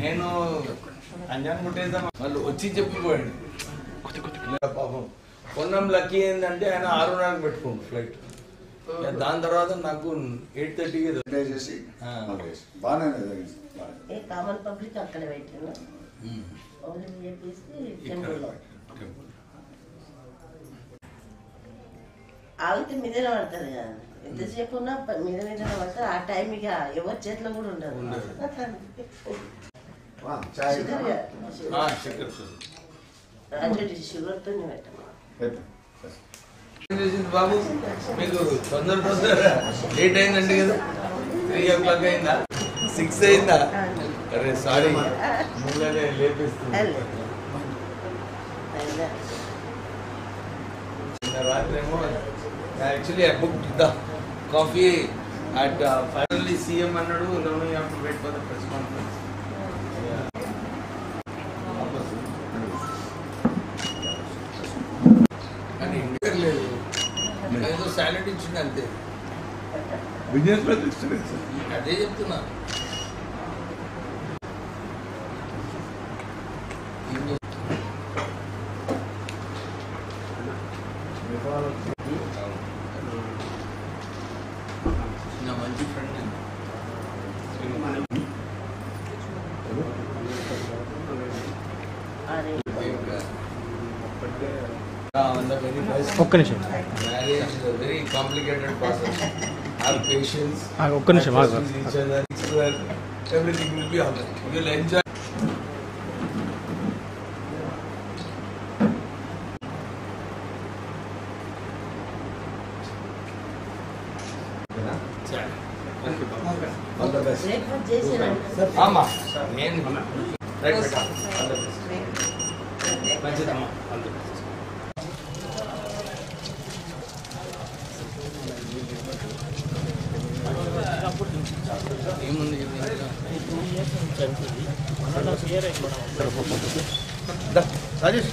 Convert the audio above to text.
నేను అంజన్ ముట్టేద్దాం వాళ్ళు వచ్చి చెప్పిపోయాడు పాపం. పొన్నం లక్కీ ఏంటంటే ఆయన 6:30కి పెట్టుకోండి ఫ్లైట్. దాని తర్వాత నాకు 8:30కి చేసి బాగానే కామన్ పబ్లిక్ అక్కడ పెట్టిన ఆగితే మీదనే పడుతుంది కదా, ఎంతసేపు ఉన్నా మీదనే పడుతుంది. ఆ టైం ఇక ఎవరి చేతిలో కూడా ఉండదు. షుగర్తో బాబు మీకు తొందర లేట్ అయిందండి కదా, 3 o'clock అయిందా, 6 అయిందా? అరే సారీ, ముందుగానే లేపిస్తుంది. రాత్రి ఏమో actually I booked the coffee at finally CM అన్నాడు, no you have to wait for the press conference. అని ఇంటర్ లేదు, ఏదో సాలరీ ఇచ్చింది అంతే. బిజినెస్ లో ఇస్తుంది అదే చెప్తున్నా. నా మంచి ఫ్రెండ్ ఒక్క నిమిషం, marriage very complicated process. Have patience. ఒక్క నిమిషం, each other, everything will be all right. You will enjoy. All the best. Breakfast చేసిన Amma, నేను right beta, all the best. మంచిదమ్మా, all the best. ఏముంది రాజేష్